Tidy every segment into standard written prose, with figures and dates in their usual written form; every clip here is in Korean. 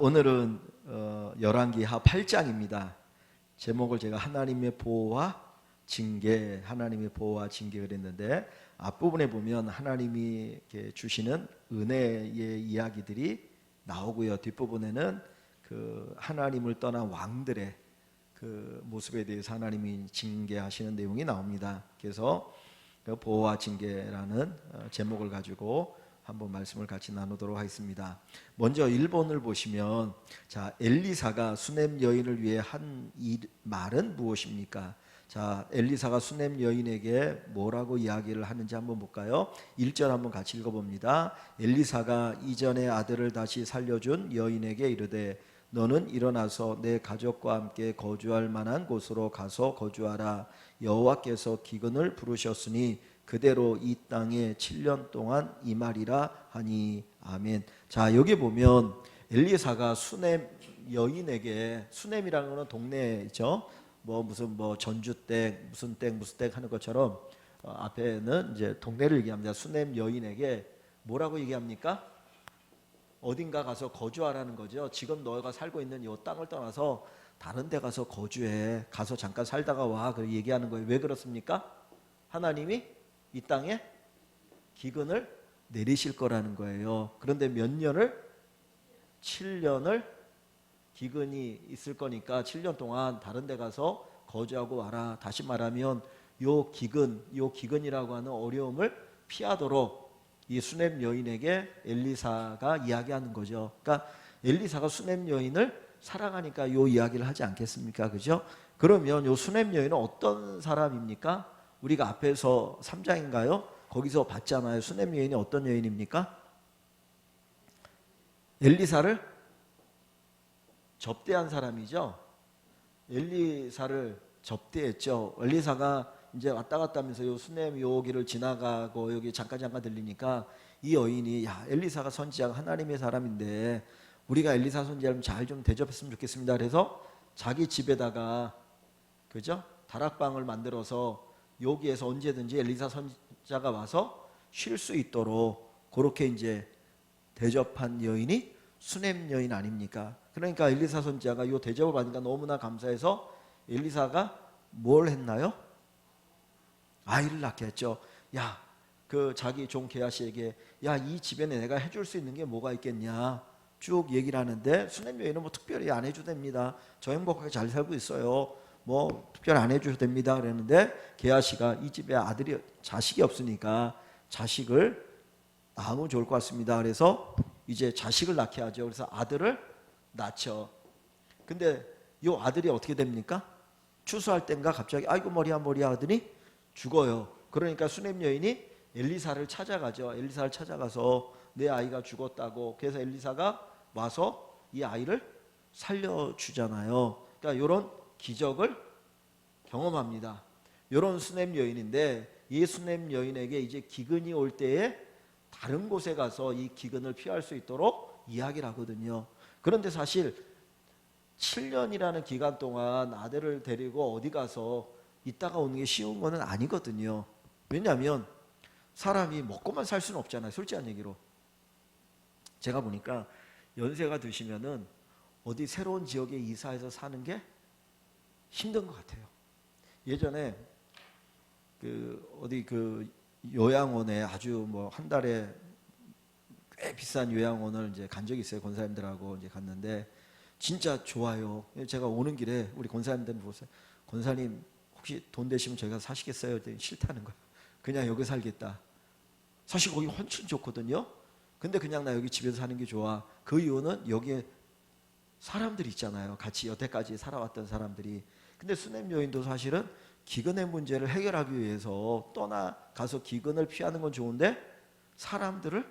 오늘은 열왕기하 8장입니다. 제목을 제가 하나님의 보호와 징계, 하나님의 보호와 징계 그랬는데 앞부분에 보면 하나님이 주시는 은혜의 이야기들이 나오고요. 뒷부분에는 그 하나님을 떠난 왕들의 그 모습에 대해서 하나님이 징계하시는 내용이 나옵니다. 그래서 보호와 징계라는 제목을 가지고 한번 말씀을 같이 나누도록 하겠습니다. 먼저 1번을 보시면 자, 엘리사가 수넴 여인을 위해 한 말은 무엇입니까? 자, 엘리사가 수넴 여인에게 뭐라고 이야기를 하는지 한번 볼까요? 1절 한번 같이 읽어봅니다. 엘리사가 이전에 아들을 다시 살려준 여인에게 이르되 너는 일어나서 내 가족과 함께 거주할 만한 곳으로 가서 거주하라. 여호와께서 기근을 부르셨으니 그대로 이 땅에 7년 동안 임하리라 하니 아멘. 자, 여기 보면 엘리사가 수넴 여인에게, 수넴이라는 것은 동네죠. 무슨 전주댁 무슨 댁 무슨 댁 하는 것처럼 앞에는 이제 동네를 얘기합니다. 수넴 여인에게 뭐라고 얘기합니까? 어딘가 가서 거주하라는 거죠. 지금 너가 살고 있는 이 땅을 떠나서 다른 데 가서 거주해. 가서 잠깐 살다가 와. 그 얘기하는 거예요. 왜 그렇습니까? 하나님이 이 땅에 기근을 내리실 거라는 거예요. 그런데 몇 년을? 7년을 기근이 있을 거니까 7년 동안 다른 데 가서 거주하고 와라. 다시 말하면 요 기근이라고 하는 어려움을 피하도록 이 수넴 여인에게 엘리사가 이야기하는 거죠. 그러니까 엘리사가 수넴 여인을 사랑하니까 요 이야기를 하지 않겠습니까? 그죠? 그러면 요 수넴 여인은 어떤 사람입니까? 우리가 앞에서 3장인가요? 거기서 봤잖아요. 수넴 여인이 어떤 여인입니까? 엘리사를 접대한 사람이죠. 엘리사를 접대했죠. 엘리사가 이제 왔다 갔다 하면서 요 수넴 요 길을 지나가고 여기 잠깐 들리니까 이 여인이 야, 엘리사가 선지자가 하나님의 사람인데 우리가 엘리사 선지자를 잘 좀 대접했으면 좋겠습니다. 그래서 자기 집에다가 그죠? 다락방을 만들어서 여기에서 언제든지 엘리사 선지자가 와서 쉴 수 있도록 그렇게 이제 대접한 여인이 수넴 여인 아닙니까? 그러니까 엘리사 선지자가 요 대접을 받으니까 너무나 감사해서 엘리사가 뭘 했나요? 아이를 낳게 했죠. 야, 그 자기 종 게하시에게 야, 이 집에는 내가 해줄 수 있는 게 뭐가 있겠냐 쭉 얘기를 하는데 수넴 여인은 뭐 특별히 안 해줘도 됩니다. 저 행복하게 잘 살고 있어요. 뭐 특별히 안 해줘도 됩니다. 그랬는데 게하시가 이 집에 자식이 없으니까 자식을 낳으면 좋을 것 같습니다. 그래서 이제 자식을 낳게 하죠. 그래서 아들을 낳죠. 근데 이 아들이 어떻게 됩니까? 추수할 땐가 갑자기 아이고 머리야 하더니 죽어요. 그러니까 수넴 여인이 엘리사를 찾아가죠. 엘리사를 찾아가서 내 아이가 죽었다고. 그래서 엘리사가 와서 이 아이를 살려주잖아요. 그러니까 이런 기적을 경험합니다. 이런 수넴 여인인데 이 수넴 여인에게 이제 기근이 올 때에 다른 곳에 가서 이 기근을 피할 수 있도록 이야기를 하거든요. 그런데 사실 7년이라는 기간 동안 아들을 데리고 어디 가서 있다가 오는 게 쉬운 거는 아니거든요. 왜냐하면 사람이 먹고만 살 수는 없잖아요. 솔직한 얘기로. 제가 보니까 연세가 드시면은 어디 새로운 지역에 이사해서 사는 게 힘든 것 같아요. 예전에 어디 요양원에 아주 한 달에 꽤 비싼 요양원을 이제 간 적이 있어요. 권사님들하고 이제 갔는데 진짜 좋아요. 제가 오는 길에 우리 권사님들 보세요. 권사님 혹시 돈 되시면 저희가 사시겠어요? 싫다는 거예요. 그냥 여기 살겠다. 사실 거기 훨씬 좋거든요. 근데 그냥 나 여기 집에서 사는 게 좋아. 그 이유는 여기에 사람들이 있잖아요. 같이 여태까지 살아왔던 사람들이. 근데 수넴 여인도 사실은 기근의 문제를 해결하기 위해서 떠나가서 기근을 피하는 건 좋은데 사람들을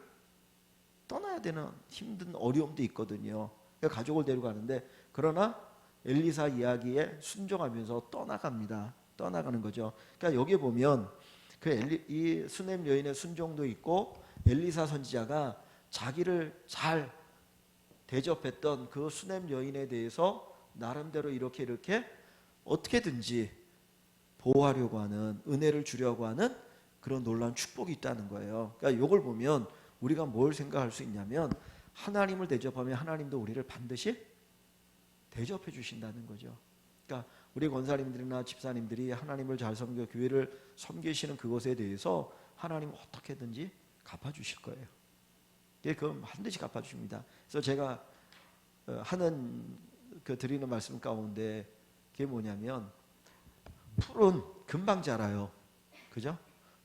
떠나야 되는 힘든 어려움도 있거든요. 그러니까 가족을 데리고 가는데 그러나 엘리사 이야기에 순종하면서 떠나가는 거죠. 그러니까 여기 보면 이 수넴 여인의 순종도 있고 엘리사 선지자가 자기를 잘 대접했던 그 수넴 여인에 대해서 나름대로 이렇게 어떻게든지 보호하려고 하는, 은혜를 주려고 하는 그런 놀라운 축복이 있다는 거예요. 그러니까 이걸 보면 우리가 뭘 생각할 수 있냐면 하나님을 대접하면 하나님도 우리를 반드시 대접해 주신다는 거죠. 그러니까 우리 권사님들이나 집사님들이 하나님을 잘 섬겨 교회를 섬기시는 그것에 대해서 하나님은 어떻게든지 갚아주실 거예요. 그건 반드시 갚아주십니다. 그래서 제가 하는 드리는 말씀 가운데 그게 뭐냐면, 풀은 금방 자라요. 그죠?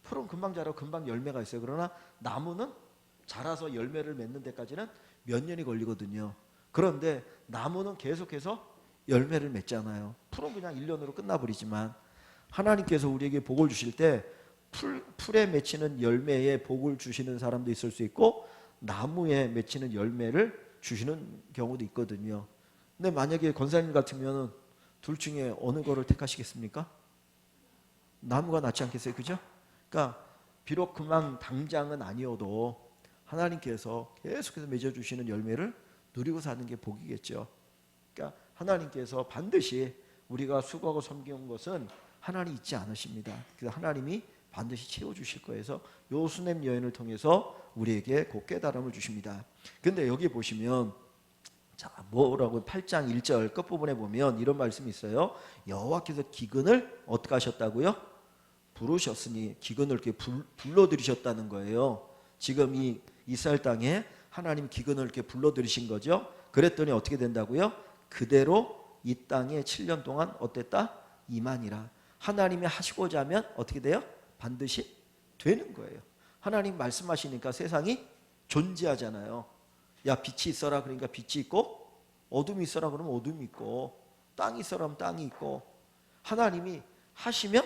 풀은 금방 자라고 금방 열매가 있어요. 그러나 나무는 자라서 열매를 맺는 데까지는 몇 년이 걸리거든요. 그런데 나무는 계속해서 열매를 맺잖아요. 풀은 그냥 1년으로 끝나버리지만, 하나님께서 우리에게 복을 주실 때 풀에 맺히는 열매에 복을 주시는 사람도 있을 수 있고, 나무에 맺히는 열매를 주시는 경우도 있거든요. 근데 만약에 권사님 같으면 둘 중에 어느 거를 택하시겠습니까? 나무가 낫지 않겠어요? 그죠? 그러니까 비록 금방 당장은 아니어도 하나님께서 계속해서 맺어주시는 열매를 누리고 사는 게 복이겠죠. 그러니까 하나님께서 반드시 우리가 수고하고 섬기는 것은 하나님 잊지 않으십니다. 그래서 하나님이 반드시 채워주실 거예요. 그래서 요 수냄 여인을 통해서 우리에게 그 깨달음을 주십니다. 근데 여기 보시면 자, 뭐라고 8장 1절 끝부분에 보면 이런 말씀이 있어요. 여호와께서 기근을 어떻게 하셨다고요? 부르셨으니, 기근을 이렇게 불러들이셨다는 거예요. 지금 이 이스라엘 땅에 하나님 기근을 이렇게 불러들이신 거죠. 그랬더니 어떻게 된다고요? 그대로 이 땅에 7년 동안 어땠다? 이만이라. 하나님이 하시고자 하면 어떻게 돼요? 반드시 되는 거예요. 하나님 말씀하시니까 세상이 존재하잖아요. 야, 빛이 있어라 그러니까 빛이 있고, 어둠이 있어라 그러면 어둠이 있고, 땅이 있어라 하면 땅이 있고, 하나님이 하시면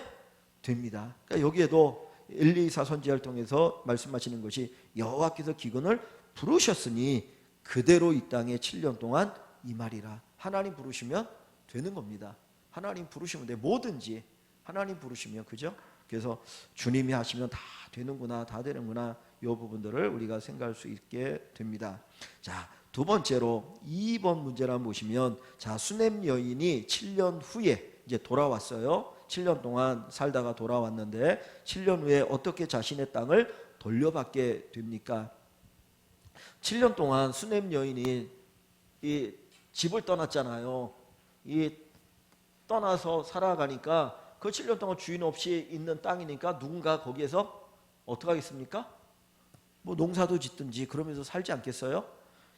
됩니다. 그러니까 여기에도 엘리사 선지자를 통해서 말씀하시는 것이 여호와께서 기근을 부르셨으니 그대로 이 땅에 7년 동안 임하리라. 하나님 부르시면 되는 겁니다. 하나님 부르시면 돼. 뭐든지 하나님 부르시면, 그죠? 그래서 주님이 하시면 다 되는구나, 다 되는구나, 이 부분들을 우리가 생각할 수 있게 됩니다. 자, 두 번째로 2번 문제를 한번 보시면, 자, 수냄 여인이 7년 후에 이제 돌아왔어요. 7년 동안 살다가 돌아왔는데 7년 후에 어떻게 자신의 땅을 돌려받게 됩니까? 7년 동안 수냄 여인이 이 집을 떠났잖아요. 이 떠나서 살아가니까 그 7년 동안 주인 없이 있는 땅이니까 누군가 거기에서 어떻게 하겠습니까? 뭐 농사도 짓든지 그러면서 살지 않겠어요?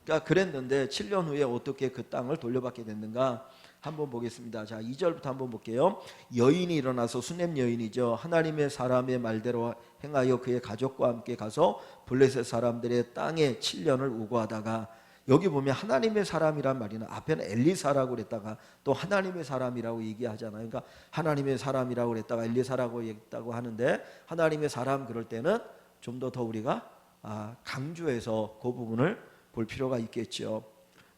그러니까 그랬는데 7년 후에 어떻게 그 땅을 돌려받게 됐는가 한번 보겠습니다. 자, 2절부터 한번 볼게요. 여인이 일어나서, 수냄 여인이죠, 하나님의 사람의 말대로 행하여 그의 가족과 함께 가서 블레셋 사람들의 땅에 7년을 우거하다가, 여기 보면 하나님의 사람이란 말이나 앞에는 엘리사라고 그랬다가 또 하나님의 사람이라고 얘기하잖아요. 그러니까 하나님의 사람이라고 그랬다가 엘리사라고 했다고 하는데, 하나님의 사람 그럴 때는 좀 더 우리가 강조해서 그 부분을 볼 필요가 있겠죠.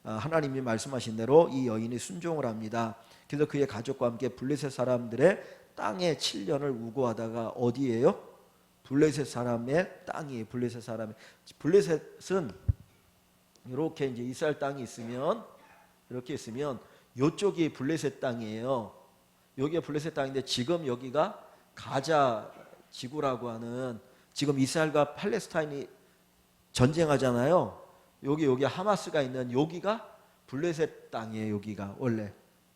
하나님이 말씀하신 대로 이 여인이 순종을 합니다. 그래서 그의 가족과 함께 블레셋 사람들의 땅에 7년을 우거하다가, 어디예요? 블레셋 사람의 땅이에요. 블레셋 사람의, 블레셋은 이렇게 이제 이스라엘 땅이 있으면, 이렇게 있으면 이쪽이 블레셋 땅이에요. 여기가 블레셋 땅인데 지금 여기가 가자 지구라고 하는, 지금 이스라엘과 팔레스타인이 전쟁하잖아요. 여기 하마스가 있는 여기가 블레셋 땅이에요. 여기가 원래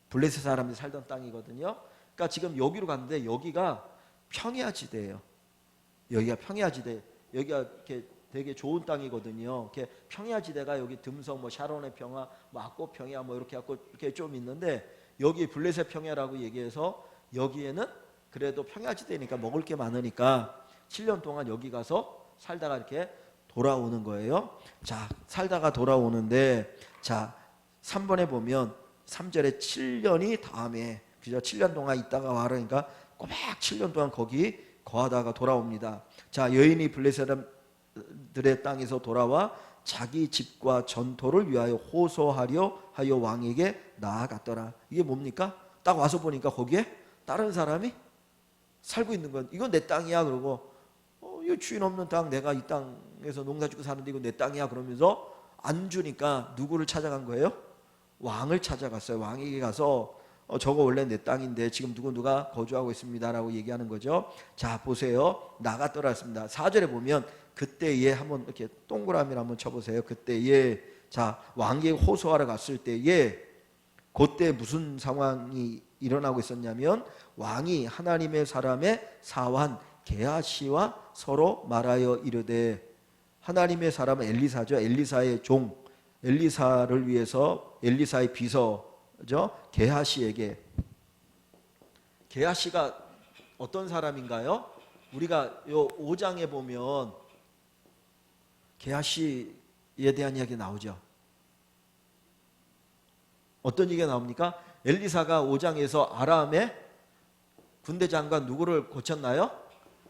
블레셋 사람들이 살던 땅이거든요. 그러니까 지금 여기로 갔는데 여기가 평야지대예요. 여기가 평야지대, 여기가 이렇게 되게 좋은 땅이거든요. 이렇게 평야지대가 여기 듬성, 뭐 샤론의 평야, 뭐 악꽃 평야, 뭐 이렇게 갖고 이렇게 좀 있는데, 여기 블레셋 평야라고 얘기해서 여기에는 그래도 평야지대니까 먹을 게 많으니까 7년 동안 여기 가서 살다가 이렇게 돌아오는 거예요. 자, 살다가 돌아오는데, 자, 3번에 보면 3절에 7년이 다음에, 그죠? 7년 동안 있다가 와, 그러니까 꼬박 7년 동안 거기 거하다가 돌아옵니다. 자, 여인이 블레셋들의 땅에서 돌아와 자기 집과 전토를 위하여 호소하려 하여 왕에게 나아갔더라. 이게 뭡니까? 딱 와서 보니까 거기에 다른 사람이 살고 있는 건, 이건 내 땅이야. 그러고 이거 주인 없는 땅, 내가 이 땅에서 농사 짓고 사는데 이거 내 땅이야 그러면서 안 주니까 누구를 찾아간 거예요? 왕을 찾아갔어요. 왕에게 가서 저거 원래 내 땅인데 지금 누가 거주하고 있습니다 라고 얘기하는 거죠. 자, 보세요. 나갔더라 했습니다. 4절에 보면 그때에 한번 이렇게 동그라미를 한번 쳐보세요. 그때에 자 왕에게 호소하러 갔을 때에 그때 무슨 상황이 일어나고 있었냐면 왕이 하나님의 사람의 사환 게하시와 서로 말하여 이르되 하나님의 사람은 엘리사죠. 엘리사의 종 엘리사를 위해서 엘리사의 비서죠. 게하시에게 게하시가 어떤 사람인가요? 우리가 요 5장에 보면 게하시에 대한 이야기 나오죠. 어떤 얘기가 나옵니까? 엘리사가 5장에서 아람의 군대 장관 누구를 고쳤나요?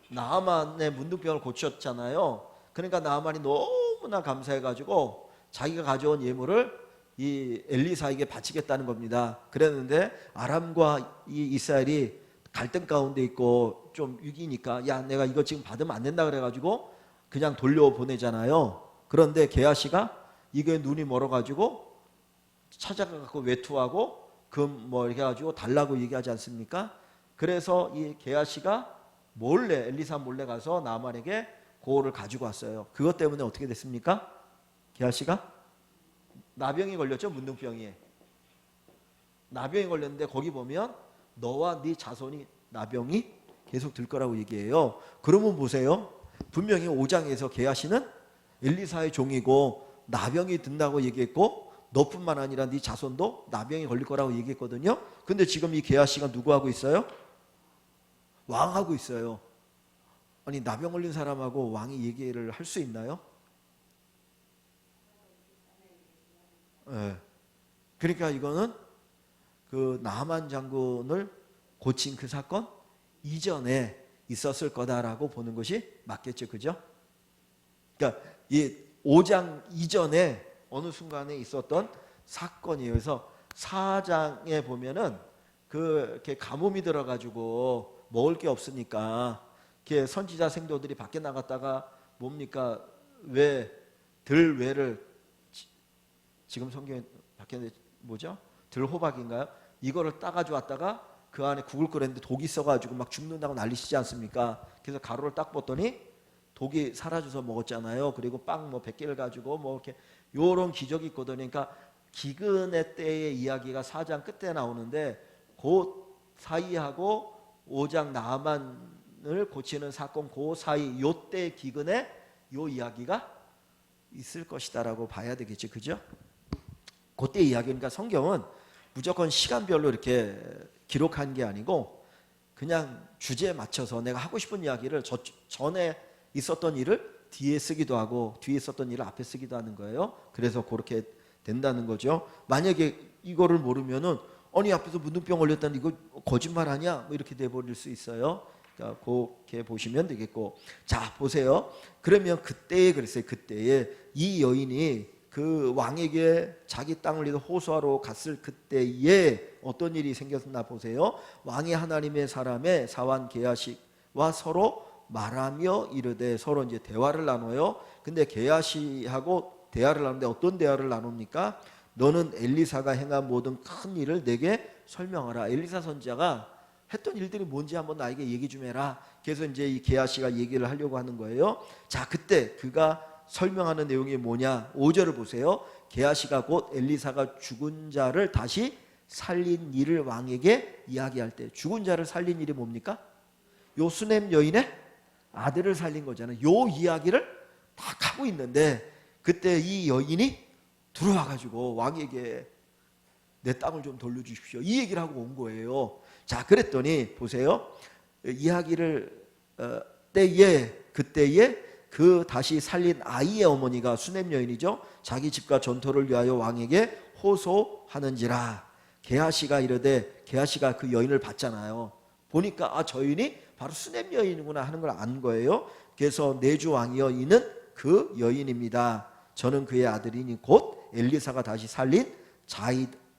나아만의 문둥병을 고쳤잖아요. 그러니까 나아만이 너무나 감사해가지고 자기가 가져온 예물을 이 엘리사에게 바치겠다는 겁니다. 그랬는데 아람과 이 이스라엘이 갈등 가운데 있고 좀 위기니까 야 내가 이거 지금 받으면 안 된다 그래가지고 그냥 돌려보내잖아요. 그런데 게하시가 이게 눈이 멀어가지고 찾아가고 외투하고 금 뭐 이렇게 해가지고 달라고 얘기하지 않습니까? 그래서 이 게하시가 몰래 엘리사 몰래 가서 나만에게 고를 가지고 왔어요. 그것 때문에 어떻게 됐습니까? 게하시가 나병이 걸렸죠. 문둥병이 나병이 걸렸는데 거기 보면 너와 네 자손이 나병이 계속 들 거라고 얘기해요. 그러면 보세요. 분명히 5장에서 게하시는 엘리사의 종이고 나병이 든다고 얘기했고 너뿐만 아니라 네 자손도 나병이 걸릴 거라고 얘기했거든요. 근데 지금 이 게하시가 누구하고 있어요? 왕하고 있어요. 아니 나병 걸린 사람하고 왕이 얘기를 할 수 있나요? 네. 그러니까 이거는 그 나만 장군을 고친 그 사건 이전에 있었을 거다라고 보는 것이 맞겠죠. 그죠? 그러니까 이 5장 이전에 어느 순간에 있었던 사건이에요. 그래서 4장에 보면은 이렇게 가뭄이 들어가지고 먹을 게 없으니까 이렇게 선지자 생도들이 밖에 나갔다가 뭡니까? 들외를 지금 성경에 밖에 뭐죠? 들호박인가요? 이거를 따가지고 왔다가 그 안에 국을 끓였는데 독이 있어가지고 막 죽는다고 난리치지 않습니까? 그래서 가루를 딱 벗더니 독이 사라져서 먹었잖아요. 그리고 빵 뭐 100개를 가지고 뭐 이렇게 요런 기적이 있거든요. 그러니까 기근의 때의 이야기가 4장 끝에 나오는데 그 사이하고 5장 나아만을 고치는 사건 그 사이 요때 기근에 요 이야기가 있을 것이다라고 봐야 되겠죠. 그죠? 그때 이야기니까 성경은 무조건 시간별로 이렇게 기록한 게 아니고 그냥 주제에 맞춰서 내가 하고 싶은 이야기를 전에 있었던 일을 뒤에 쓰기도 하고 뒤에 있었던 일을 앞에 쓰기도 하는 거예요. 그래서 그렇게 된다는 거죠. 만약에 이거를 모르면은 아니 앞에서 문둥병 걸렸다는 이거 거짓말 아니야? 뭐 이렇게 돼버릴 수 있어요. 그러니까 그렇게 보시면 되겠고 자 보세요. 그러면 그때에 그랬어요. 그때에 이 여인이 그 왕에게 자기 땅을 위해서 호소하러 갔을 그때에 어떤 일이 생겼나 보세요. 왕이 하나님의 사람의 사환 게하시와 서로 말하며 이르되 서로 이제 대화를 나눠요. 근데 게하시하고 대화를 나누는데 어떤 대화를 나눕니까? 너는 엘리사가 행한 모든 큰 일을 내게 설명하라. 엘리사 선지자가 했던 일들이 뭔지 한번 나에게 얘기 좀 해라. 그래서 이제 이 게하시가 얘기를 하려고 하는 거예요. 자, 그때 그가 설명하는 내용이 뭐냐? 5절을 보세요. 게하시가 곧 엘리사가 죽은 자를 다시 살린 일을 왕에게 이야기할 때 죽은 자를 살린 일이 뭡니까? 요 수넴 여인의 아들을 살린 거잖아요. 요 이야기를 딱 하고 있는데 그때 이 여인이 들어와가지고 왕에게 내 땅을 좀 돌려주십시오. 이 얘기를 하고 온 거예요. 자, 그랬더니 보세요. 이야기를 그때에 그 다시 살린 아이의 어머니가 수넴 여인이죠. 자기 집과 전토를 위하여 왕에게 호소하는지라. 게하시가 이르되 게하시가 그 여인을 봤잖아요. 보니까 아, 저 여인이 바로 수넴 여인이구나 하는 걸 안 거예요. 그래서 내주 왕이여 이는 그 여인입니다. 저는 그의 아들이니 곧 엘리사가 다시 살린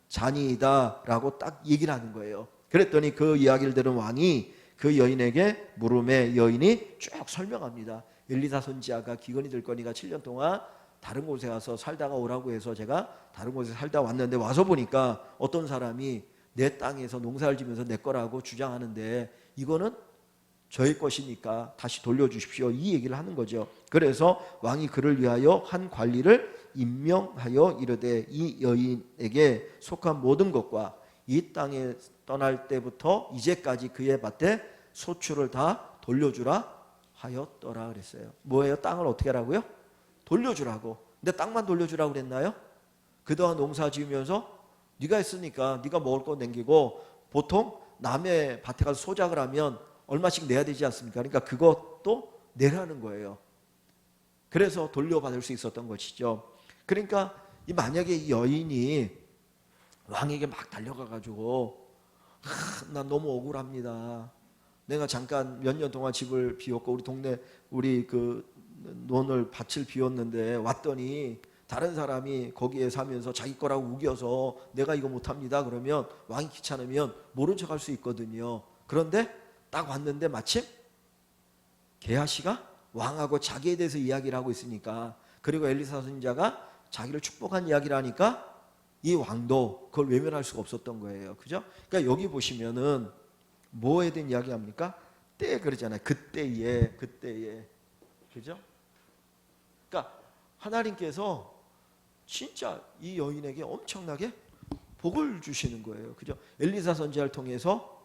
자니이다라고 딱 얘기를 하는 거예요. 그랬더니 그 이야기를 들은 왕이 그 여인에게 물음에 여인이 쭉 설명합니다. 엘리사 선지자가 기근이 들 거니까 7년 동안 다른 곳에 가서 살다가 오라고 해서 제가 다른 곳에 살다 왔는데 와서 보니까 어떤 사람이 내 땅에서 농사를 지면서 내 거라고 주장하는데 이거는 저의 것이니까 다시 돌려주십시오. 이 얘기를 하는 거죠. 그래서 왕이 그를 위하여 한 관리를 임명하여 이르되 이 여인에게 속한 모든 것과 이 땅에 떠날 때부터 이제까지 그의 밭에 소출을 다 돌려주라 하였더라 그랬어요. 뭐예요? 땅을 어떻게 하라고요? 돌려주라고. 근데 땅만 돌려주라고 그랬나요? 그동안 농사 지으면서 네가 했으니까 네가 먹을 거 남기고, 보통 남의 밭에 가서 소작을 하면 얼마씩 내야 되지 않습니까? 그러니까 그것도 내라는 거예요. 그래서 돌려받을 수 있었던 것이죠. 그러니까 만약에 이 여인이 왕에게 막 달려가가지고 나 너무 억울합니다. 내가 잠깐 몇 년 동안 집을 비웠고 우리 동네 우리 그 논을 밭을 비웠는데 왔더니 다른 사람이 거기에 사면서 자기 거라고 우겨서 내가 이거 못합니다. 그러면 왕이 귀찮으면 모른 척할 수 있거든요. 그런데 딱 왔는데 마침 게하시가 왕하고 자기에 대해서 이야기를 하고 있으니까, 그리고 엘리사 선지자가 자기를 축복한 이야기를 하니까 이 왕도 그걸 외면할 수가 없었던 거예요. 그죠? 그러니까 여기 보시면은 뭐에 대한 이야기 합니까? 때 그러잖아요. 그때에. 그죠? 그러니까 하나님께서 진짜 이 여인에게 엄청나게 복을 주시는 거예요. 그죠? 엘리사 선지자를 통해서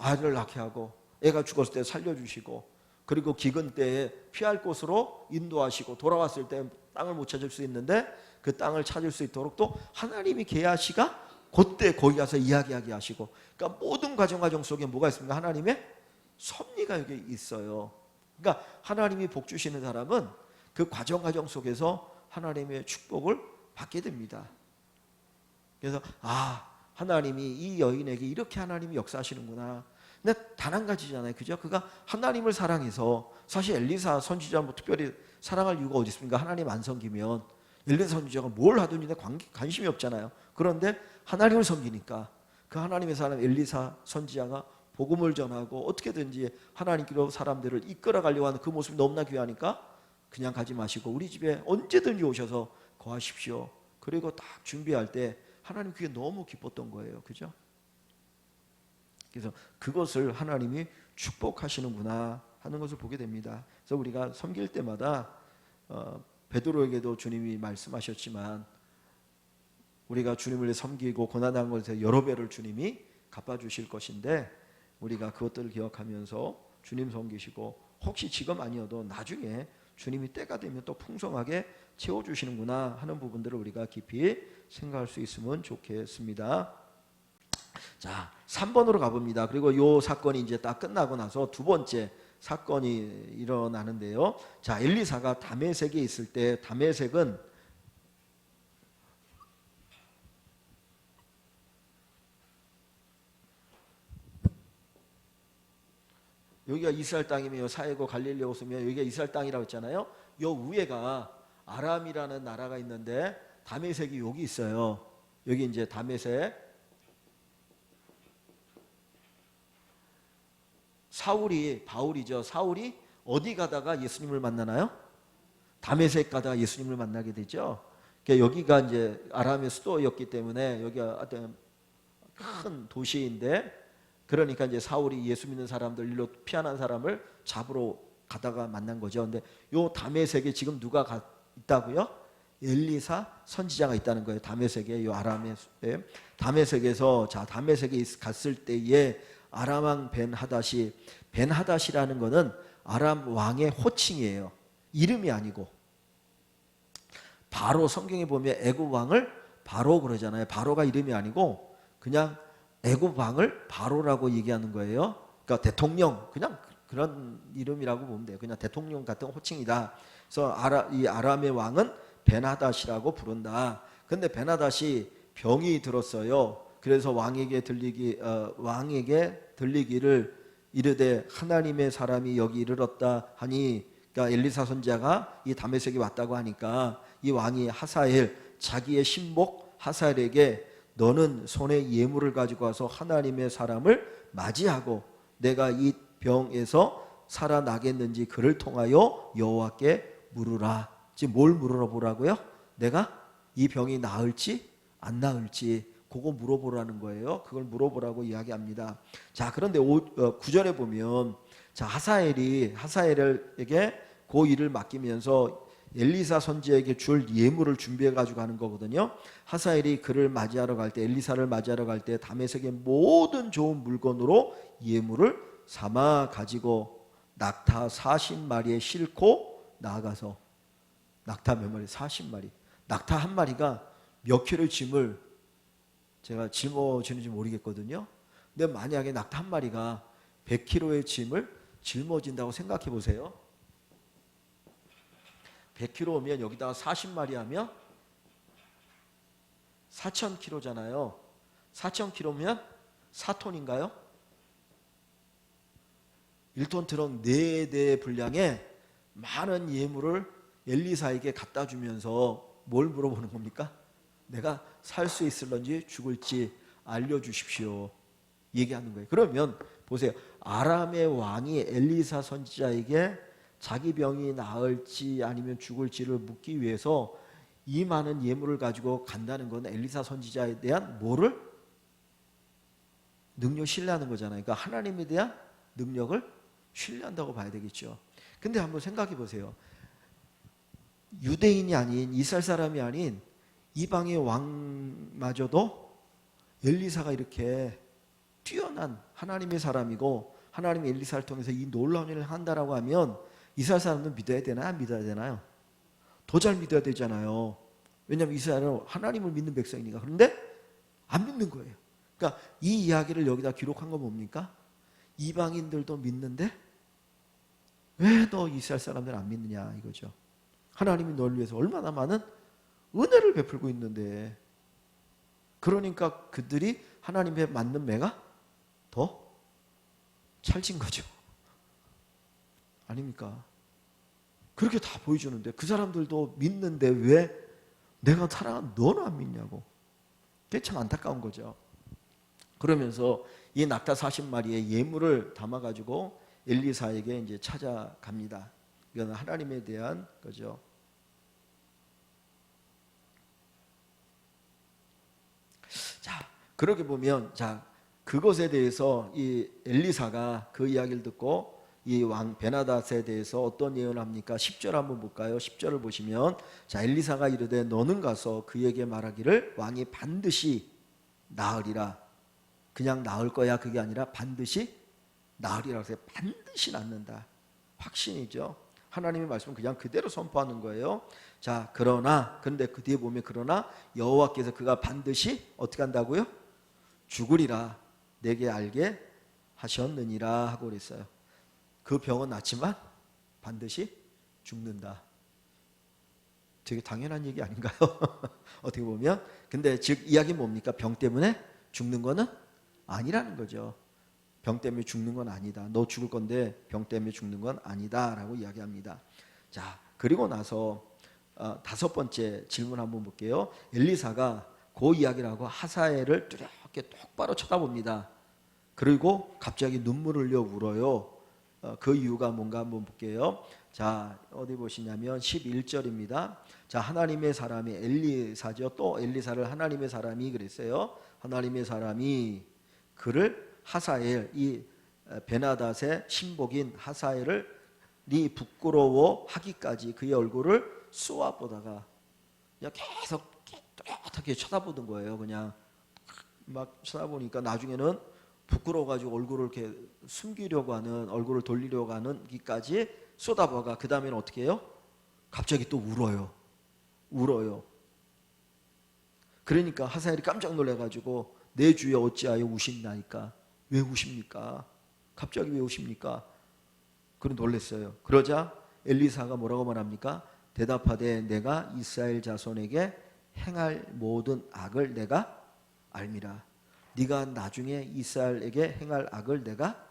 아이를 낳게 하고 애가 죽었을 때 살려주시고, 그리고 기근 때에 피할 곳으로 인도하시고, 돌아왔을 때 땅을 못 찾을 수 있는데 그 땅을 찾을 수 있도록 또 하나님이 게하시가 그때 거기 가서 이야기하게 하시고, 그러니까 모든 과정 속에 뭐가 있습니까? 하나님의 섭리가 여기 있어요. 그러니까 하나님이 복 주시는 사람은 그 과정 속에서 하나님의 축복을 받게 됩니다. 그래서 하나님이 이 여인에게 이렇게 하나님이 역사하시는구나. 근데 단 한 가지잖아요. 그죠? 그가 하나님을 사랑해서, 사실 엘리사 선지자 뭐 특별히 사랑할 이유가 어디 있습니까? 하나님 안 섬기면 엘리사 선지자가 뭘 하든지 관심이 없잖아요. 그런데 하나님을 섬기니까 그 하나님의 사람 엘리사 선지자가 복음을 전하고 어떻게든지 하나님께로 사람들을 이끌어가려고 하는 그 모습이 너무나 귀하니까 그냥 가지 마시고 우리 집에 언제든지 오셔서 거하십시오. 그리고 딱 준비할 때 하나님 그게 너무 기뻤던 거예요. 그죠? 그래서 그것을 하나님이 축복하시는구나 하는 것을 보게 됩니다. 그래서 우리가 섬길 때마다 베드로에게도 주님이 말씀하셨지만, 우리가 주님을 섬기고 고난한 것에 여러 배를 주님이 갚아주실 것인데, 우리가 그것들을 기억하면서 주님 섬기시고, 혹시 지금 아니어도 나중에 주님이 때가 되면 또 풍성하게 채워주시는구나 하는 부분들을 우리가 깊이 생각할 수 있으면 좋겠습니다. 자, 3번으로 가봅니다. 그리고 이 사건이 이제 딱 끝나고 나서 두 번째 사건이 일어나는데요. 자, 엘리사가 다메섹에 있을 때, 다메섹은 여기가 이스라엘 땅이면 사해고 갈릴리오 쓰면 여기가 이스라엘 땅이라고 했잖아요. 요 위에가 아람이라는 나라가 있는데 다메섹이 여기 있어요. 여기 이제 다메섹. 바울이죠. 사울이 어디 가다가 예수님을 만나나요? 다메섹 가다가 예수님을 만나게 되죠. 그러니까 여기가 이제 아람의 수도였기 때문에 여기가 큰 도시인데, 그러니까 이제 사울이 예수 믿는 사람들, 일로 피한한 사람을 잡으러 가다가 만난 거죠. 근데 요 다메섹에 지금 누가 있다고요? 엘리사 선지자가 있다는 거예요. 다메섹에, 요 아람의 다메섹에서, 자, 다메섹에 갔을 때에 아람 왕 벤하닷이라는 거는 아람 왕의 호칭이에요. 이름이 아니고. 바로 성경에 보면 애굽 왕을 바로 그러잖아요. 바로가 이름이 아니고 그냥 애굽 왕을 바로라고 얘기하는 거예요. 그러니까 대통령, 그냥 그런 이름이라고 보면 돼요. 그냥 대통령 같은 호칭이다. 그래서 이 아람의 왕은 벤하닷이라고 부른다. 근데 벤하닷이 병이 들었어요. 그래서 왕에게 들리기를 이르되 하나님의 사람이 여기 이르렀다 하니, 그러니까 엘리사 선지자가 이 다메섹에 왔다고 하니까 이 왕이 하사엘, 자기의 신복 하사엘에게 너는 손에 예물을 가지고 와서 하나님의 사람을 맞이하고 내가 이 병에서 살아나겠는지 그를 통하여 여호와께 물으라. 지금 뭘 물어보라고요? 내가 이 병이 나을지 안 나을지 그거 물어보라는 거예요. 그걸 물어보라고 이야기합니다. 자, 그런데 9절에 보면 자, 하사엘에게 그 일을 맡기면서 엘리사 선지자에게 줄 예물을 준비해 가지고 하는 거거든요. 하사엘이 그를 맞이하러 갈 때, 엘리사를 맞이하러 갈 때 다메섹의 모든 좋은 물건으로 예물을 삼아 가지고 낙타 40마리에 싣고 나아가서, 낙타 몇 마리? 40마리. 낙타 한 마리가 몇 킬로의 짐을 제가 짊어지는지 모르겠거든요. 근데 만약에 낙타 한 마리가 100kg의 짐을 짊어진다고 생각해 보세요. 100kg면 여기다가 40마리 하면 4,000kg잖아요. 4,000kg면 4톤인가요? 1톤 트럭 4대 분량의 많은 예물을 엘리사에게 갖다 주면서 뭘 물어보는 겁니까? 내가 살 수 있을런지 죽을지 알려주십시오. 얘기하는 거예요. 그러면 보세요. 아람의 왕이 엘리사 선지자에게 자기 병이 나을지 아니면 죽을지를 묻기 위해서 이 많은 예물을 가지고 간다는 건 엘리사 선지자에 대한 뭐를? 능력 신뢰하는 거잖아요. 그러니까 하나님에 대한 능력을 신뢰한다고 봐야 되겠죠. 근데 한번 생각해 보세요. 유대인이 아닌, 이스라엘 사람이 아닌 이방의 왕마저도 엘리사가 이렇게 뛰어난 하나님의 사람이고 하나님이 엘리사를 통해서 이 놀라운 일을 한다라고 하면 이스라엘 사람들은 믿어야 되나 안 믿어야 되나요? 더 잘 믿어야 되잖아요. 왜냐하면 이스라엘은 하나님을 믿는 백성이니까. 그런데 안 믿는 거예요. 그러니까 이 이야기를 여기다 기록한 건 뭡니까? 이방인들도 믿는데 왜 너 이스라엘 사람들 안 믿느냐 이거죠. 하나님이 너를 위해서 얼마나 많은 은혜를 베풀고 있는데, 그러니까 그들이 하나님에 맞는 매가 더 찰진 거죠. 아닙니까? 그렇게 다 보여주는데 그 사람들도 믿는데 왜 내가 사랑한 너는 안 믿냐고. 그게 참 안타까운 거죠. 그러면서 이 낙타 40마리의 예물을 담아가지고 엘리사에게 이제 찾아갑니다. 이건 하나님에 대한 거죠. 자, 그렇게 보면, 자, 그것에 대해서 이 엘리사가 그 이야기를 듣고 이 왕 베나닷에 대해서 어떤 예언을 합니까? 10절 한번 볼까요? 10절을 보시면, 자, 엘리사가 이르되 너는 가서 그에게 말하기를 왕이 반드시 나으리라. 그냥 나을 거야 그게 아니라 반드시 나으리라고 해서 반드시 낫는다. 확신이죠. 하나님의 말씀은 그냥 그대로 선포하는 거예요. 자, 그런데 그 뒤에 보면 그러나 여호와께서 그가 반드시 어떻게 한다고요? 죽으리라 내게 알게 하셨느니라 하고 그랬어요. 그 병은 낫지만 반드시 죽는다. 되게 당연한 얘기 아닌가요? 어떻게 보면. 근데 즉 이야기는 뭡니까? 병 때문에 죽는 거는 아니라는 거죠. 병 때문에 죽는 건 아니다. 너 죽을 건데 병 때문에 죽는 건 아니다 라고 이야기합니다. 자, 그리고 나서 5번째 질문 한번 볼게요. 엘리사가 그 이야기를 하고 하사엘을 뚜렷게 똑바로 쳐다봅니다. 그리고 갑자기 눈물을 흘려 울어요. 그 이유가 뭔가 한번 볼게요. 자, 어디 보시냐면 11절입니다. 자, 하나님의 사람이 엘리사죠. 또 엘리사를 하나님의 사람이 그랬어요. 하나님의 사람이 그를 하사엘, 이 베나닷의 신복인 하사엘을 네 부끄러워하기까지 그의 얼굴을 쏘아보다가 그냥 계속 뚜렷하게 쳐다보던 거예요. 그냥 막 쳐다보니까 나중에는 부끄러워가지고 얼굴을 이렇게 숨기려고 하는, 얼굴을 돌리려고 하는 기까지 쏟아봐가 그 다음에는 어떻게 해요? 갑자기 또 울어요. 그러니까 하사엘이 깜짝 놀라가지고 내 주여 어찌하여 우십나이까? 왜 우십니까? 갑자기 왜 우십니까? 그런 놀랐어요. 그러자 엘리사가 뭐라고 말합니까? 대답하되 내가 이스라엘 자손에게 행할 모든 악을 내가 알미라. 네가 나중에 이스라엘에게 행할 악을 내가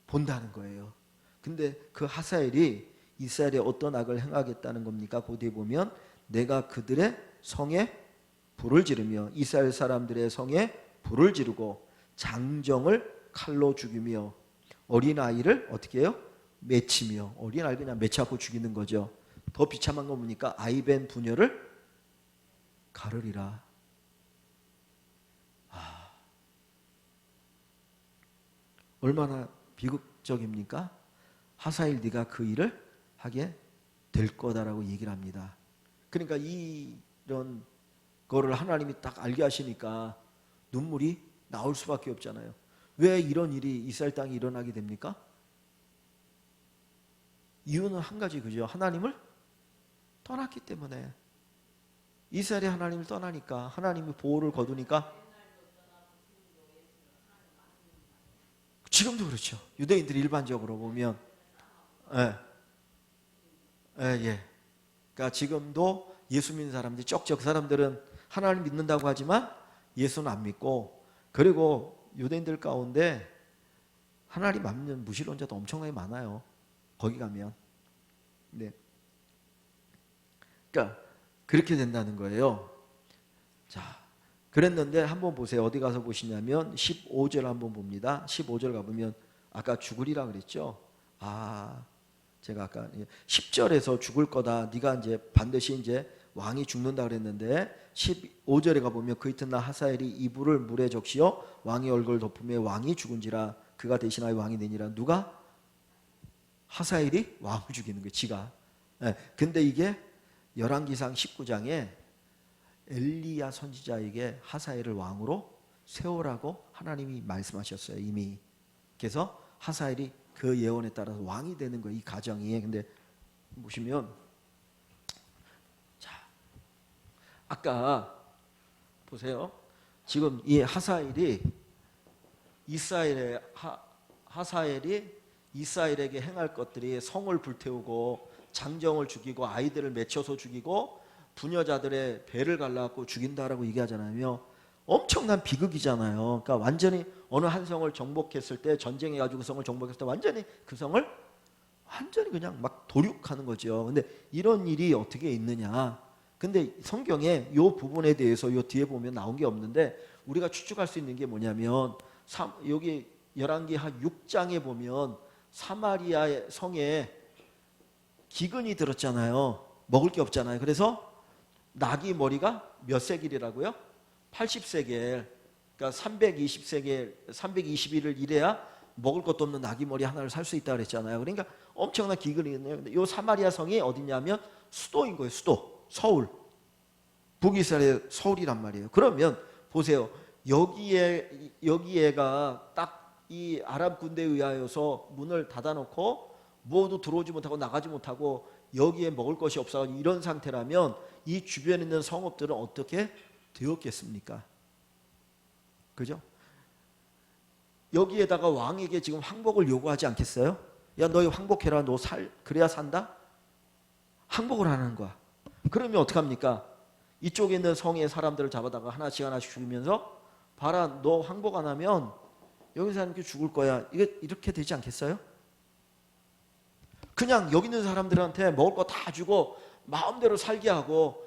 본다는 거예요. 근데 그 하사엘이 이스라엘에 어떤 악을 행하겠다는 겁니까? 그 뒤에 보면 내가 그들의 성에 불을 지르며 이스라엘 사람들의 성에 불을 지르고 장정을 칼로 죽이며 어린아이를 어떻게 해요? 맺히며. 어린아이 그냥 맺혀갖고 죽이는 거죠. 더 비참한 거 뭡니까? 아이벤 부녀를 가르리라. 얼마나 비극적입니까? 하사엘 네가 그 일을 하게 될 거다라고 얘기를 합니다. 그러니까 이런 거를 하나님이 딱 알게 하시니까 눈물이 나올 수밖에 없잖아요. 왜 이런 일이 이스라엘 땅에 일어나게 됩니까? 이유는 한 가지, 그죠? 하나님을 떠났기 때문에. 이스라엘이 하나님을 떠나니까, 하나님이 보호를 거두니까. 지금도 그렇죠. 유대인들이 일반적으로 보면, 예, 예. 그러니까 지금도 예수 믿는 사람들이 쩍쩍, 그 사람들은 하나님 믿는다고 하지만 예수는 안 믿고, 그리고 유대인들 가운데 하나님 안 믿는 무신론자도 엄청나게 많아요. 거기 가면. 네. 그러니까 그렇게 된다는 거예요. 자, 그랬는데 한번 보세요. 어디 가서 보시냐면 15절 한번 봅니다. 15절 가보면 아까 죽으리라 그랬죠. 제가 아까 10절에서 죽을 거다. 네가 이제 반드시 이제 왕이 죽는다 그랬는데 15절에 가보면 그 이튿날 하사엘이 이불을 물에 적시어 왕의 얼굴을 덮으며 왕이 죽은지라 그가 대신하여 왕이 되니라. 누가? 하사엘이 왕을 죽이는 거예요. 지가. 근데 이게 열왕기상 19장에 엘리야 선지자에게 하사엘을 왕으로 세우라고 하나님이 말씀하셨어요. 이미. 그래서 하사엘이 그 예언에 따라서 왕이 되는 거예요. 이 가정이. 근데 보시면 자, 아까 보세요. 지금 이 하사엘이 하사엘이 이스라엘에게 행할 것들이 성을 불태우고 장정을 죽이고 아이들을 맺혀서 죽이고 부녀자들의 배를 갈라갖고 죽인다라고 얘기하잖아요. 엄청난 비극이잖아요. 그러니까 완전히 어느 한 성을 정복했을 때, 전쟁해가지고 그 성을 정복했을 때 완전히 그 성을 완전히 그냥 막 도륙하는 거죠. 근데 이런 일이 어떻게 있느냐? 근데 성경에 이 부분에 대해서 이 뒤에 보면 나온 게 없는데 우리가 추측할 수 있는 게 뭐냐면 여기 열왕기하 6장에 보면 사마리아 성에 기근이 들었잖아요. 먹을 게 없잖아요. 그래서 나귀 머리가 몇 세겔이라고요? 80세겔. 그러니까 320세겔, 320일을 일해야 먹을 것도 없는 나귀 머리 하나를 살 수 있다 그랬잖아요. 그러니까 엄청난 기근이 있네요. 근데 이 사마리아 성이 어디냐면 수도인 거예요. 수도. 서울. 북이스라엘 서울이란 말이에요. 그러면 보세요. 여기에가 딱 이 아랍 군대에 의하여서 문을 닫아놓고 모두 들어오지 못하고 나가지 못하고 여기에 먹을 것이 없어가지고 이런 상태라면 이 주변에 있는 성읍들은 어떻게 되었겠습니까? 그죠? 여기에다가 왕에게 지금 항복을 요구하지 않겠어요? 야, 너희 항복해라. 그래야 산다? 항복을 하는 거야. 그러면 어떡합니까? 이쪽에 있는 성의 사람들을 잡아다가 하나씩 하나씩 죽이면서 봐라, 너 항복 안 하면 여기 사람들이 죽을 거야. 이렇게 되지 않겠어요? 그냥 여기 있는 사람들한테 먹을 거 다 주고 마음대로 살게 하고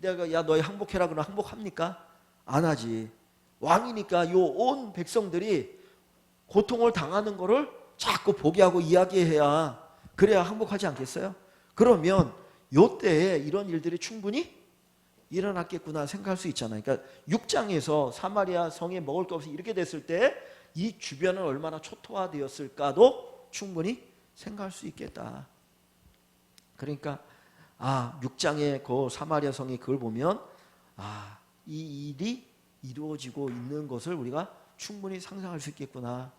내가 야 너희 항복해라 그러면 항복합니까? 안 하지. 왕이니까 요 온 백성들이 고통을 당하는 거를 자꾸 보게 하고 이야기해야 그래야 항복하지 않겠어요? 그러면 요 때에 이런 일들이 충분히 일어났겠구나 생각할 수 있잖아요. 그러니까 6장에서 사마리아 성에 먹을 거 없이 이렇게 됐을 때 이 주변은 얼마나 초토화되었을까도 충분히 생각할 수 있겠다. 그러니까 6장의 그 사마리아 성이 그걸 보면 이 일이 이루어지고 있는 것을 우리가 충분히 상상할 수 있겠구나.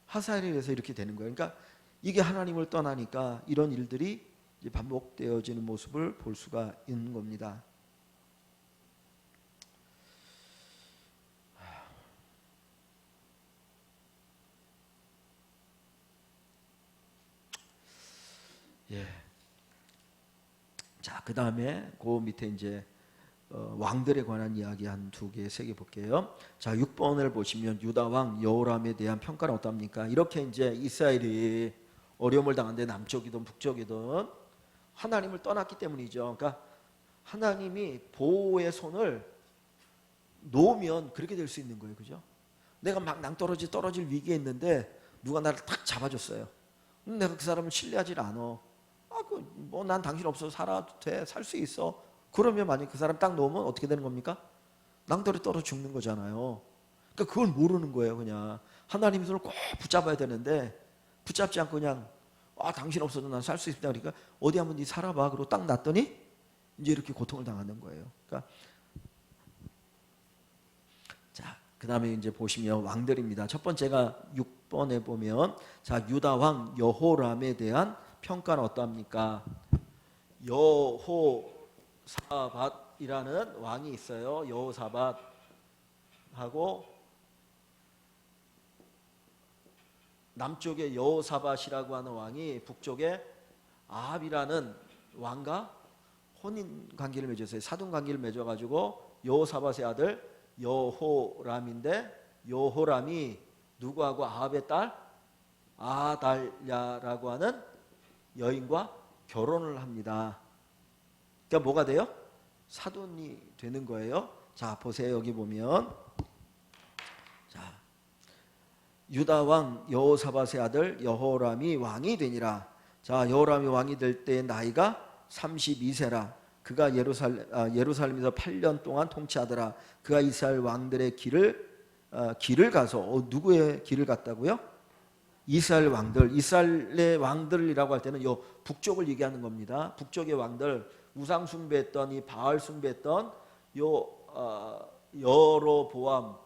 하사엘에 의해서 이렇게 되는 거예요. 그러니까 이게 하나님을 떠나니까 이런 일들이 이제 반복되어지는 모습을 볼 수가 있는 겁니다. 예. 자, 그 다음에 그 밑에 이제 왕들에 관한 이야기 한 2개, 3개 볼게요. 자, 6번을 보시면 유다 왕 여호람에 대한 평가는 어떻습니까? 이렇게 이제 이스라엘이 어려움을 당한데 남쪽이든 북쪽이든 하나님을 떠났기 때문이죠. 그러니까 하나님이 보호의 손을 놓으면 그렇게 될 수 있는 거예요. 그죠? 내가 막 떨어질 위기에 있는데 누가 나를 탁 잡아줬어요. 내가 그 사람을 신뢰하지 않아. 난 당신 없어서 살아도 돼. 살 수 있어. 그러면 만약 그 사람 딱 놓으면 어떻게 되는 겁니까? 낭떠러 떨어 죽는 거잖아요. 그러니까 그러니까 그걸 모르는 거예요. 그냥 하나님 손을 꼭 붙잡아야 되는데 붙잡지 않고 그냥 당신 없어도 난 살 수 있다. 그러니까 어디 한번 네 살아봐. 그러고 딱 놨더니 이제 이렇게 고통을 당하는 거예요. 그러니까 자, 그 다음에 이제 보시면 왕들입니다. 첫 번째가 6번에 보면 자, 유다 왕 여호람에 대한 평가는 어떠합니까? 여호사밧이라는 왕이 있어요. 여호사밧하고 남쪽에 여호사밧이라고 하는 왕이 북쪽에 아합이라는 왕과 혼인 관계를 맺었어요. 사돈 관계를 맺어가지고 여호사밧의 아들 여호람인데 여호람이 누구하고 아합의 딸 아달랴라고 하는 여인과 결혼을 합니다. 그러니까 뭐가 돼요? 사돈이 되는 거예요. 자, 보세요. 여기 보면 자, 유다 왕 여호사밧의 아들 여호람이 왕이 되니라. 자, 여호람이 왕이 될 때 나이가 32세라. 그가 예루살렘에서 8년 동안 통치하더라. 그가 이스라엘 왕들의 길을 가서 누구의 길을 갔다고요? 이스라엘 왕들. 이스라엘의 왕들이라고 할 때는 요 북쪽을 얘기하는 겁니다. 북쪽의 왕들, 우상 숭배했던 이 바알 숭배했던 여로보암이라고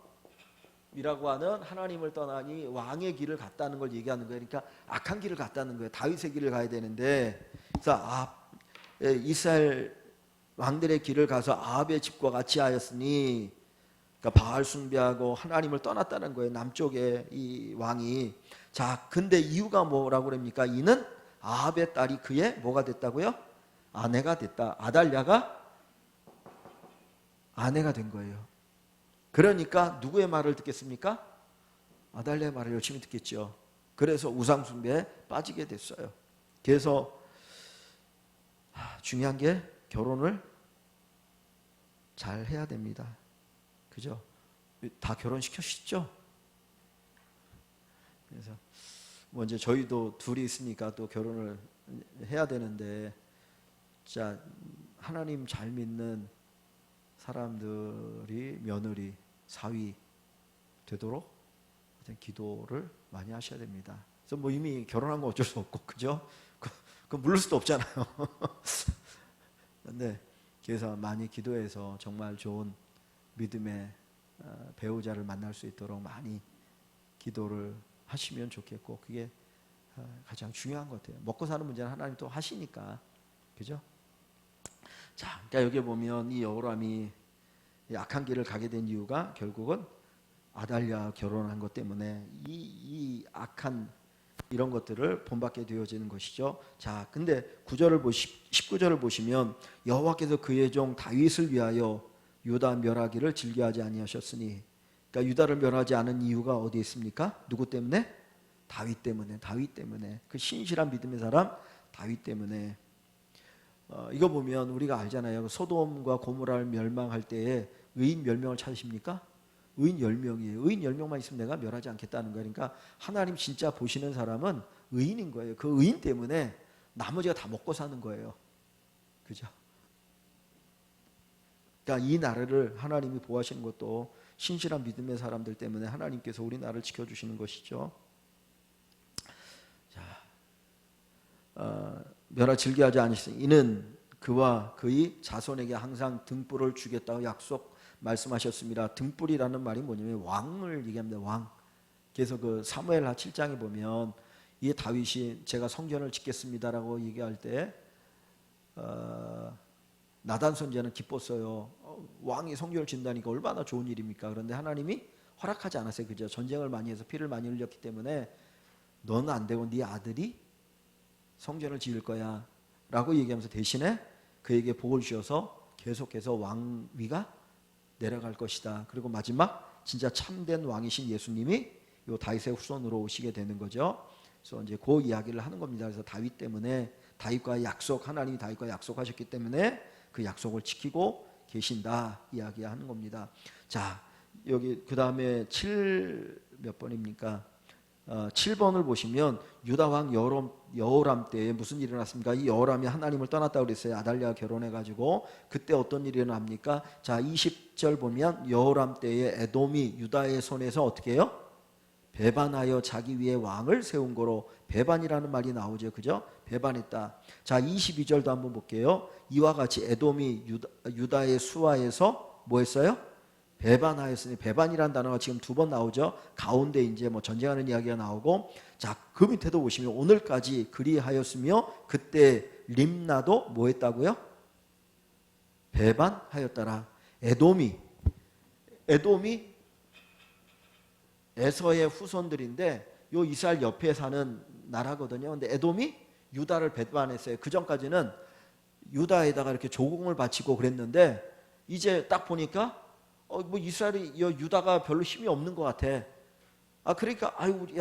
하는 하나님을 떠나니 왕의 길을 갔다는 걸 얘기하는 거예요. 그러니까 악한 길을 갔다는 거예요. 다윗의 길을 가야 되는데, 그래서 이스라엘 왕들의 길을 가서 아합의 집과 같이 하였으니, 그러니까 바알 숭배하고 하나님을 떠났다는 거예요. 남쪽의 이 왕이. 자, 근데 이유가 뭐라고 그럽니까? 이는 아합의 딸이 그의 뭐가 됐다고요? 아내가 됐다. 아달랴가 아내가 된 거예요. 그러니까 누구의 말을 듣겠습니까? 아달랴의 말을 열심히 듣겠죠. 그래서 우상숭배에 빠지게 됐어요. 그래서 중요한 게 결혼을 잘 해야 됩니다. 그죠? 다 결혼시켰죠? 그래서 이제 저희도 둘이 있으니까 또 결혼을 해야 되는데, 자, 하나님 잘 믿는 사람들이 며느리, 사위 되도록 기도를 많이 하셔야 됩니다. 그래서 이미 결혼한 거 어쩔 수 없고, 그죠? 그 물을 수도 없잖아요. 근데 그래서 많이 기도해서 정말 좋은 믿음의 배우자를 만날 수 있도록 많이 기도를 하시면 좋겠고, 그게 가장 중요한 것 같아요. 먹고 사는 문제는 하나님 또 하시니까, 그죠? 자, 그러니까 여기 보면 이 여호람이 악한 길을 가게 된 이유가 결국은 아달랴 결혼한 것 때문에 이 악한 이런 것들을 본받게 되어지는 것이죠. 자, 근데 19절을 보시면 여호와께서 그의 종 다윗을 위하여 유다 멸하기를 즐겨하지 아니하셨으니, 그러니까 유다를 멸하지 않은 이유가 어디에 있습니까? 누구 때문에? 다윗 때문에. 다윗 때문에. 그 신실한 믿음의 사람 다윗 때문에. 이거 보면 우리가 알잖아요. 소돔과 고모라를 멸망할 때에 의인 몇 명을 찾으십니까? 의인 10명이에요. 의인 10명만 있으면 내가 멸하지 않겠다는 거예요. 그러니까 하나님 진짜 보시는 사람은 의인인 거예요. 그 의인 때문에 나머지가 다 먹고 사는 거예요. 그죠? 그러니까 이 나라를 하나님이 보호하시는 것도 신실한 믿음의 사람들 때문에 하나님께서 우리나라를 지켜주시는 것이죠. 자, 멸하 즐겨하지 않으시니 이는 그와 그의 자손에게 항상 등불을 주겠다고 약속 말씀하셨습니다. 등불이라는 말이 뭐냐면 왕을 얘기합니다. 왕. 그래서 그 사무엘하 7장에 보면 이 다윗이 제가 성전을 짓겠습니다라고 얘기할 때 나단 선지자는 기뻤어요. 왕이 성전을 짓는다니까 얼마나 좋은 일입니까? 그런데 하나님이 허락하지 않았어요. 그죠? 전쟁을 많이 해서 피를 많이 흘렸기 때문에 너는 안 되고 네 아들이 성전을 지을 거야 라고 얘기하면서 대신에 그에게 복을 주셔서 계속해서 왕위가 내려갈 것이다. 그리고 마지막 진짜 참된 왕이신 예수님이 요 다윗의 후손으로 오시게 되는 거죠. 그래서 이제 그 이야기를 하는 겁니다. 그래서 다윗 때문에 다윗과 약속, 하나님이 다윗과 약속하셨기 때문에 그 약속을 지키고 계신다 이야기하는 겁니다. 자, 여기 그 다음에 7 몇 번입니까? 7번을 보시면 유다 왕 여호람 때에 무슨 일이 일어났습니까? 이 여호람이 하나님을 떠났다고 그랬어요. 아달랴와 결혼해가지고. 그때 어떤 일이 일어납니까? 자, 20절 보면 여호람 때에 에돔이 유다의 손에서 어떻게 해요? 배반하여 자기 위에 왕을 세운 거로, 배반이라는 말이 나오죠. 그죠? 배반했다. 자, 22절도 한번 볼게요. 이와 같이 에돔이 유다의 수하에서 뭐 했어요? 배반하였으니, 배반이라는 단어가 지금 2번 나오죠. 가운데 이제 뭐 전쟁하는 이야기가 나오고, 자, 그 밑에도 보시면 오늘까지 그리하였으며 그때 림나도 뭐 했다고요? 배반하였더라. 에돔이 에서의 후손들인데 요 이스라엘 옆에 사는 나라거든요. 근데 에돔이 유다를 배반했어요. 그 전까지는 유다에다가 이렇게 조공을 바치고 그랬는데, 이제 딱 보니까 뭐 이스라엘이 유다가 별로 힘이 없는 것 같아. 그러니까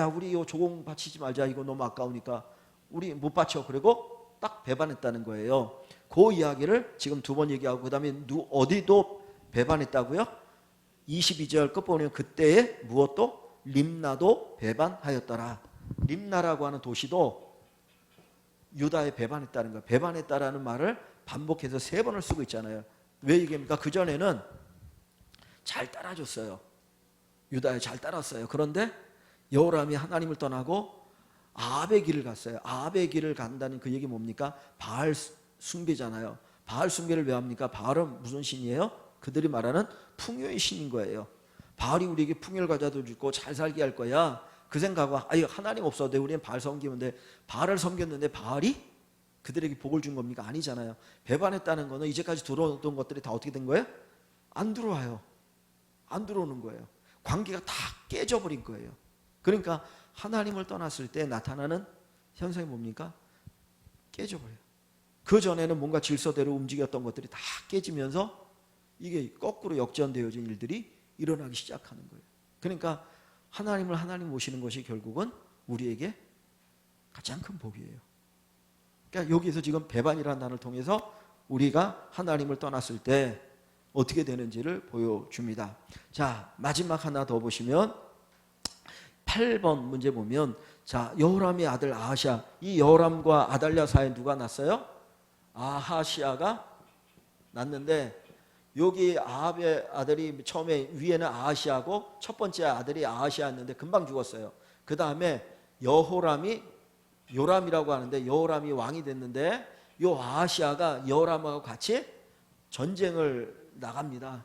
우리 요 조공 바치지 말자. 이거 너무 아까우니까 우리 못 바쳐. 그리고 딱 배반했다는 거예요. 그 이야기를 지금 2번 얘기하고, 그다음에 어디도 배반했다고요? 22절 끝 보면 그때에 무엇도 림나도 배반하였더라. 림나라고 하는 도시도 유다에 배반했다는 거예요. 배반했다라는 말을 반복해서 3번을 쓰고 있잖아요. 왜 얘기합니까? 그전에는 잘 따라줬어요. 유다에 잘 따랐어요. 그런데 여호람이 하나님을 떠나고 아합의 길을 갔어요. 아합의 길을 간다는 그 얘기 뭡니까? 바알 숭배잖아요. 바알 숭배를 왜 합니까? 바알은 무슨 신이에요? 그들이 말하는 풍요의 신인 거예요. 바알이 우리에게 풍요를 가져다 주고 잘 살게 할 거야. 그 생각과 하나님 없어도 우리는 바알 섬기면 돼. 바알을 섬겼는데 바알이 그들에게 복을 준 겁니까? 아니잖아요. 배반했다는 거는 이제까지 들어오던 것들이 다 어떻게 된 거예요? 안 들어와요. 안 들어오는 거예요. 관계가 다 깨져버린 거예요. 그러니까 하나님을 떠났을 때 나타나는 현상이 뭡니까? 깨져버려요. 그 전에는 뭔가 질서대로 움직였던 것들이 다 깨지면서 이게 거꾸로 역전되어진 일들이 일어나기 시작하는 거예요. 그러니까 하나님 모시는 것이 결국은 우리에게 가장 큰 복이에요. 그러니까 여기서 지금 배반이라는 단어를 통해서 우리가 하나님을 떠났을 때 어떻게 되는지를 보여줍니다. 자, 마지막 하나 더 보시면 8번 문제 보면, 자, 여호람의 아들 아하시아, 이 여호람과 아달랴 사이에 누가 났어요? 아하시아가 났는데, 여기 아합의 아들이 처음에 위에는 아하시아고 첫 번째 아들이 아하시아였는데 금방 죽었어요. 그 다음에 여호람이, 요람이라고 하는데 여호람이 왕이 됐는데, 요 아하시아가 여호람하고 같이 전쟁을 나갑니다.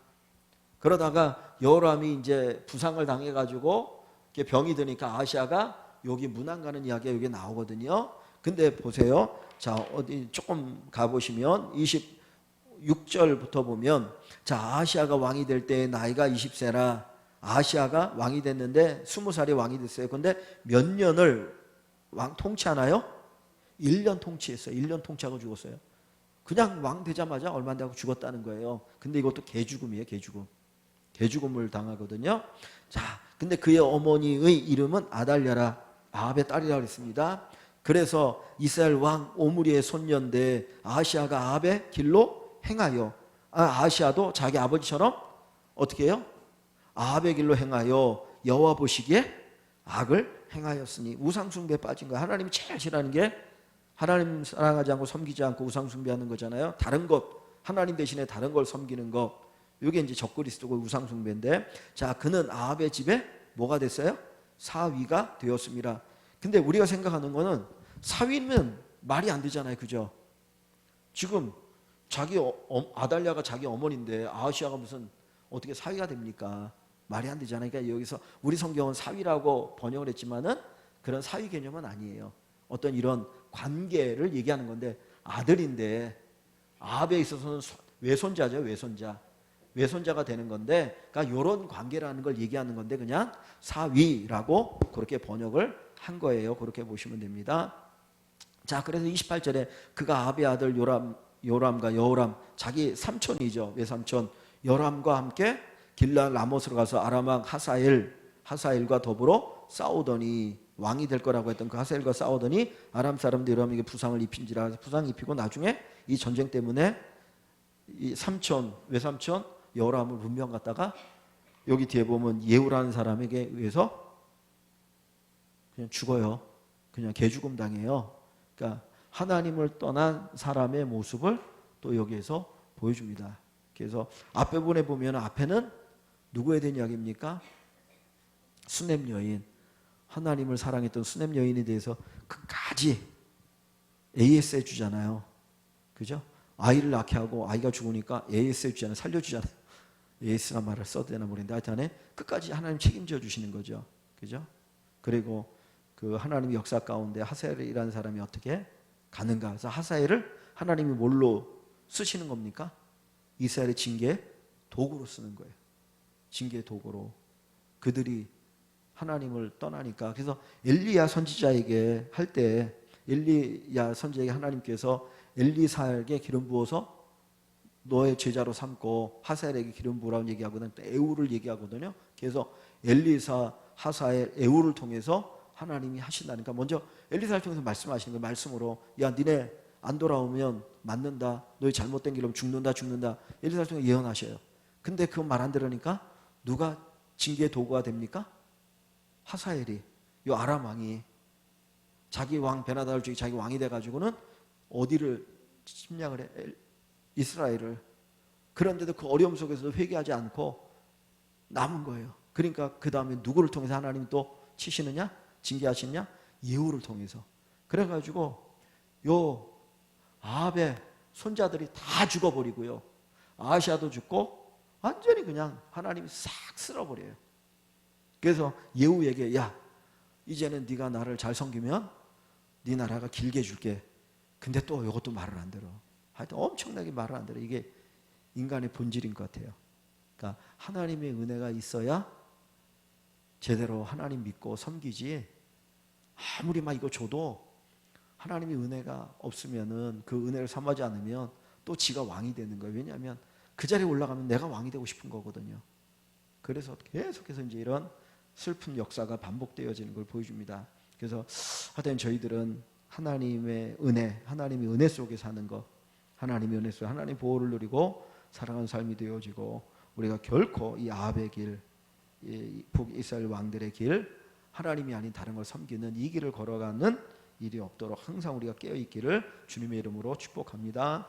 그러다가 여호람이 이제 부상을 당해가지고 병이 드니까 아하시아가 여기 문안 가는 이야기가 여기 나오거든요. 근데 보세요. 자, 어디 조금 가보시면 26절부터 보면, 자, 아하시아가 왕이 될 때 나이가 20세라. 아하시아가 왕이 됐는데 20살에 왕이 됐어요. 근데 몇 년을 왕 통치하나요? 1년 통치했어요. 1년 통치하고 죽었어요. 그냥 왕 되자마자 얼마 안 되고 죽었다는 거예요. 근데 이것도 개죽음이에요. 개죽음을 당하거든요. 자, 근데 그의 어머니의 이름은 아달랴라, 아합의 딸이라고 했습니다. 그래서 이스라엘 왕 오므리의 손녀인데 아하시아가 아합의 길로 행하여, 아하시아도 자기 아버지처럼 어떻게 해요? 아합의 길로 행하여 여호와 보시기에 악을 행하였으니, 우상숭배에 빠진 거예요. 하나님이 제일 싫어하는 게 하나님 사랑하지 않고 섬기지 않고 우상숭배하는 거잖아요. 다른 것, 하나님 대신에 다른 걸 섬기는 것, 이게 이제 적그리스도고 우상숭배인데, 자, 그는 아합의 집에 뭐가 됐어요? 사위가 되었습니다. 근데 우리가 생각하는 거는 사위는 말이 안 되잖아요. 그죠? 지금 자기 아달랴가 자기 어머니인데 아하시아가 무슨 어떻게 사위가 됩니까? 말이 안 되잖아요. 그러니까 여기서 우리 성경은 사위라고 번역을 했지만은 그런 사위 개념은 아니에요. 어떤 이런 관계를 얘기하는 건데, 아들인데 아합에 있어서는 외손자죠. 외손자가 되는 건데, 그러니까 이런 관계라는 걸 얘기하는 건데 그냥 사위라고 그렇게 번역을 한 거예요. 그렇게 보시면 됩니다. 자, 그래서 28절에 그가 아합의 아들 요람과 여호람, 자기 삼촌이죠. 외삼촌 여람과 함께 길랄 라못으로 가서 아람 왕 하사엘과 더불어 싸우더니, 왕이 될 거라고 했던 그 하사엘과 싸우더니 아람 사람들이 여람에게 부상을 입힌지라. 부상 입히고 나중에 이 전쟁 때문에 이 외삼촌 여호람을 문명 갔다가 여기 뒤에 보면 예후라는 사람에게 의해서 그냥 죽어요. 그냥 개죽음 당해요. 그러니까 하나님을 떠난 사람의 모습을 또 여기에서 보여줍니다. 그래서 앞에 부분에 보면 앞에는 누구에 대한 이야기입니까? 수냄 여인. 하나님을 사랑했던 수냄 여인에 대해서 끝까지 AS 해주잖아요. 그죠? 아이를 낳게 하고 아이가 죽으니까 AS 해주잖아요. 살려주잖아요. AS란 말을 써도 되나 모르겠는데 하여튼 끝까지 하나님 책임져 주시는 거죠. 그죠? 그리고 그 하나님의 역사 가운데 하사엘이라는 사람이 어떻게 가는가. 그래서 하사엘을 하나님이 뭘로 쓰시는 겁니까? 이스라엘의 징계 도구로 쓰는 거예요. 징계 도구로. 그들이 하나님을 떠나니까. 그래서 엘리야 선지자에게 할 때 엘리야 선지자에게 하나님께서 엘리사에게 기름 부어서 너의 제자로 삼고 하사엘에게 기름 부으라고 얘기하거든요. 또 에우를 얘기하거든요. 그래서 엘리사, 하사엘, 에우를 통해서 하나님이 하신다니까 먼저 엘리사를 통해서 말씀하시는 거예요. 말씀으로 야 니네 안 돌아오면 맞는다. 너희 잘못된 길로 죽는다. 엘리사를 통해 예언하셔요. 근데 그거 말 안 들으니까 누가 징계의 도구가 됩니까? 하사엘이, 요 아람 왕이 자기 왕 베나다를 죽이 자기 왕이 돼가지고는 어디를 침략을 해? 이스라엘을. 그런데도 그 어려움 속에서도 회개하지 않고 남은 거예요. 그러니까 그 다음에 누구를 통해서 하나님이 또 치시느냐? 징계하시느냐? 예후를 통해서. 그래가지고 요 아합의 손자들이 다 죽어버리고요. 아시아도 죽고 완전히 그냥 하나님이 싹 쓸어버려요. 그래서 예후에게 야 이제는 네가 나를 잘 섬기면 네 나라가 길게 줄게. 근데 또 이것도 말을 안 들어. 하여튼 엄청나게 말을 안 들어. 이게 인간의 본질인 것 같아요. 그러니까 하나님의 은혜가 있어야 제대로 하나님 믿고 섬기지. 아무리 막 이거 줘도 하나님의 은혜가 없으면은 그 은혜를 삼하지 않으면 또 지가 왕이 되는 거예요. 왜냐하면 그 자리에 올라가면 내가 왕이 되고 싶은 거거든요. 그래서 계속해서 이제 이런 슬픈 역사가 반복되어지는 걸 보여줍니다. 그래서 하여튼 저희들은 하나님의 은혜 속에 사는 것, 하나님의 은혜 속에 하나님의 보호를 누리고 살아가는 삶이 되어지고 우리가 결코 이 아합의 길, 이 북이스라엘 왕들의 길, 하나님이 아닌 다른 걸 섬기는 이 길을 걸어가는 일이 없도록 항상 우리가 깨어있기를 주님의 이름으로 축복합니다.